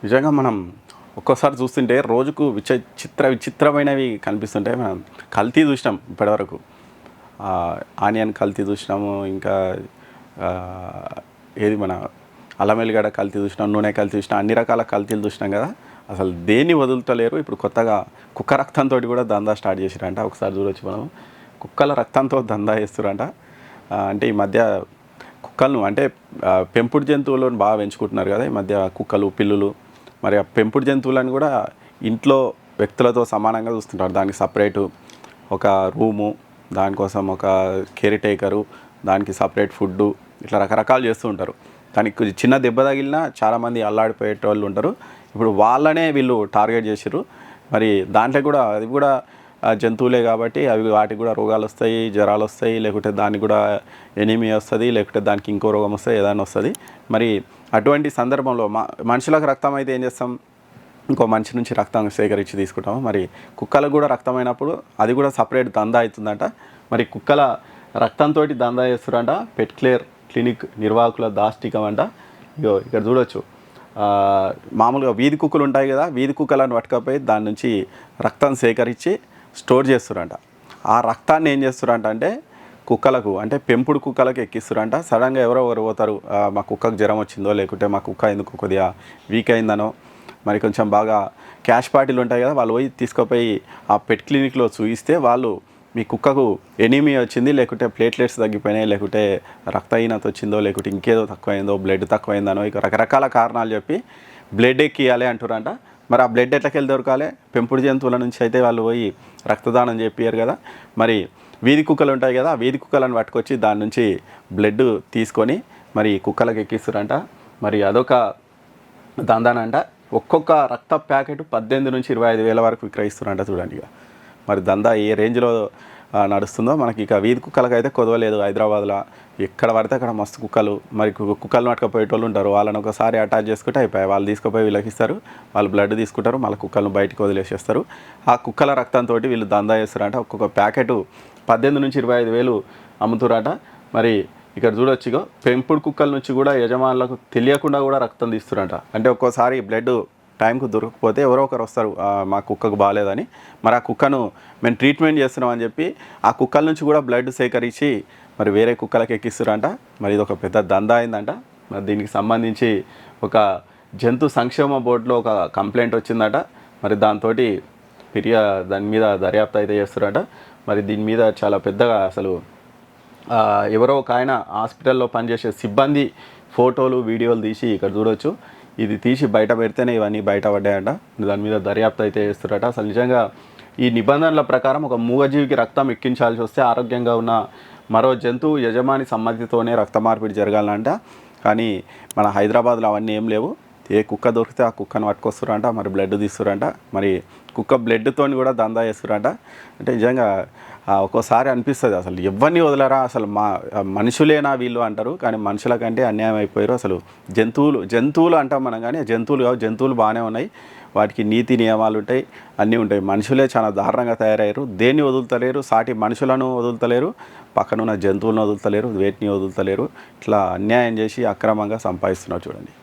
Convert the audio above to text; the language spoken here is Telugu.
నిజంగా మనం ఒక్కోసారి చూస్తుంటే రోజుకు విచిత్రమైనవి కనిపిస్తుంటాయి. మనం కల్తీ చూసినాం ఇప్పటివరకు. ఆనియన్ కల్తీ చూసినాము. ఇంకా ఏది మన అల్లం ఎల్లిగడ్డ కల్తీ చూసినాం, నూనె కల్తీ చూసినాం, అన్ని రకాల కల్తీలు చూసినాం కదా. అసలు దేన్ని వదులుతలేరు. ఇప్పుడు కొత్తగా కుక్క రక్తంతో కూడా దందా స్టార్ట్ చేసిరంట. ఒకసారి చూడొచ్చు మనం. కుక్కల రక్తంతో దందా చేస్తురంట. అంటే ఈ మధ్య కుక్కలను అంటే పెంపుడు జంతువులను బాగా పెంచుకుంటున్నారు కదా ఈ మధ్య, కుక్కలు పిల్లులు. మరి ఆ పెంపుడు జంతువులను కూడా ఇంట్లో వ్యక్తులతో సమానంగా చూస్తుంటారు. దానికి సపరేటు ఒక రూము, దానికోసం ఒక కేర్ టేకరు, దానికి సపరేట్ ఫుడ్డు, ఇట్లా రకరకాలు చేస్తూ ఉంటారు. దానికి చిన్న దెబ్బ తగిలినా చాలామంది అల్లాడిపోయేటోళ్ళు ఉంటారు. ఇప్పుడు వాళ్ళనే వీళ్ళు టార్గెట్ చేసిర్రు. మరి దాంట్లో కూడా అది కూడా జంతువులే కాబట్టి అవి వాటికి కూడా రోగాలు వస్తాయి, జ్వరాలు వస్తాయి, లేకుంటే దానికి కూడా ఎనీమియా వస్తుంది, లేకుంటే దానికి ఇంకో రోగం వస్తుంది, ఏదైనా వస్తుంది. మరి అటువంటి సందర్భంలో మనుషులకు రక్తం అయితే ఏం చేస్తాం, ఇంకో మనిషి నుంచి రక్తం సేకరించి తీసుకుంటాము. మరి కుక్కలకు కూడా రక్తం అయినప్పుడు అది కూడా సపరేట్ దందా అవుతుందంట. మరి కుక్కల రక్తంతో దందా చేస్తారంట పెట్ కేర్ క్లినిక్ నిర్వాహకుల దాష్టికం అంట. ఇగో ఇక్కడ చూడొచ్చు, మామూలుగా వీధి కుక్కలు ఉంటాయి కదా, వీధి కుక్కలను పట్టుకపోయి దాని నుంచి రక్తం సేకరించి స్టోర్ చేస్తారంట. ఆ రక్తాన్ని ఏం చేస్తారంట అంటే కుక్కలకు, అంటే పెంపుడు కుక్కలకు ఎక్కిస్తారంట. సడన్గా ఎవరో ఒకరు పోతారు, మా కుక్కకు జ్వరం వచ్చిందో, లేకుంటే మా కుక్క ఎందుకు కొద్దిగా వీక్ అయిందనో, మరి కొంచెం బాగా క్యాష్ పార్టీలు ఉంటాయి కదా, వాళ్ళు పోయి తీసుకుపోయి ఆ పెట్ క్లినిక్లో చూయిస్తే వాళ్ళు మీ కుక్కకు ఎనీమియా వచ్చింది, లేకుంటే ప్లేట్లెట్స్ తగ్గిపోయినాయి, లేకుంటే రక్తహీనత వచ్చిందో, లేకుంటే ఇంకేదో తక్కువైందో, బ్లడ్ తక్కువైందనో, ఇక రకరకాల కారణాలు చెప్పి బ్లడ్ ఎక్కియాలి అంటారంట. మరి ఆ బ్లడ్ ఎట్లకెళ్ళి దొరకాలి? పెంపుడు జంతువుల నుంచి అయితే వాళ్ళు పోయి రక్తదానం చెప్పారు కదా. మరి వీధి కుక్కలు ఉంటాయి కదా, వీధి కుక్కలను పట్టుకొచ్చి దాని నుంచి బ్లడ్ తీసుకొని మరి కుక్కలకు ఎక్కిస్తారంట. మరి అదొక దందానంట. ఒక్కొక్క రక్త ప్యాకెట్ 18 నుంచి 25,000 వరకు విక్రయిస్తున్నారంట. చూడండి ఇక మరి దందా ఏ రేంజ్లో నడుస్తుందో. మనకి ఇక వీధి కుక్కలకు అయితే కొదవలేదు. హైదరాబాద్లో ఎక్కడ పడితే అక్కడ మస్తు కుక్కలు, మరి కుక్కలు పట్టుకుపోయేటోళ్ళు ఉంటారు. వాళ్ళని ఒకసారి అటాచ్ చేసుకుంటే అయిపోయాయి. వాళ్ళు తీసుకుపోయి వీళ్ళకి ఇస్తారు, వాళ్ళు బ్లడ్ తీసుకుంటారు, మళ్ళీ కుక్కలను బయటకు వదిలేసేస్తారు. ఆ కుక్కల రక్తంతో వీళ్ళు దందా చేస్తారంట. ఒక్కొక్క ప్యాకెట్ 18 నుంచి 25,000 అమ్ముతారట. మరి ఇక్కడ చూడొచ్చుగో, పెంపుడు కుక్కల నుంచి కూడా యజమానులకు తెలియకుండా కూడా రక్తం తీస్తారంట. అంటే ఒక్కోసారి బ్లడ్ టైంకు దొరకకపోతే ఎవరో ఒకరు వస్తారు, మా కుక్కకు బాగాలేదని. మరి ఆ కుక్కను మేము ట్రీట్మెంట్ చేస్తున్నాం అని చెప్పి ఆ కుక్కల నుంచి కూడా బ్లడ్ సేకరించి మరి వేరే కుక్కలకు ఎక్కిస్తారంట. మరి ఇది ఒక పెద్ద దందా అయిందంట. మరి దీనికి సంబంధించి ఒక జంతు సంక్షేమ బోర్డులో ఒక కంప్లైంట్ వచ్చిందట. మరి దాంతో దాని మీద దర్యాప్తు అయితే చేస్తారట. మరి దీని మీద చాలా పెద్దగా అసలు ఎవరో ఒక ఆయన హాస్పిటల్లో పనిచేసే సిబ్బంది ఫోటోలు వీడియోలు తీసి ఇక్కడ చూడొచ్చు. ఇది తీసి బయట పెడితేనే ఇవన్నీ బయటపడ్డాయంట. దాని మీద దర్యాప్తు అయితే చేస్తారట. అసలు నిజంగా ఈ నిబంధనల ప్రకారం ఒక మూగజీవికి రక్తం ఎక్కించాల్సి వస్తే ఆరోగ్యంగా ఉన్న మరో జంతువు యజమాని సమ్మతితోనే రక్త మార్పిడి జరగాలంట. కానీ మన హైదరాబాద్లో అవన్నీ ఏం లేవు. ఏ కుక్క దొరికితే ఆ కుక్కను పట్టుకొస్తారంట, మరి బ్లడ్ తీస్తారంట. మరి కుక్క బ్లడ్తో కూడా దందా చేస్తారంట. అంటే నిజంగా ఒక్కోసారి అనిపిస్తుంది, అసలు ఎవరిని వదలరా, అసలు మనుషులేనా వీళ్ళు అంటారు. కానీ మనుషుల కంటే అన్యాయం అయిపోయారు. అసలు జంతువులు అంటాం మనం, కానీ జంతువులు కావు. జంతువులు బాగానే ఉన్నాయి, వాటికి నీతి నియమాలు ఉంటాయి, అన్నీ ఉంటాయి. మనుషులే చాలా దారుణంగా తయారయ్యారు. దేన్ని వదులుతలేరు, సాటి మనుషులను వదులుతలేరు, పక్కనున్న జంతువులను వదులుతలేరు, వేటిని వదులుతలేరు. ఇట్లా అన్యాయం చేసి అక్రమంగా సంపాదిస్తున్నారు చూడండి.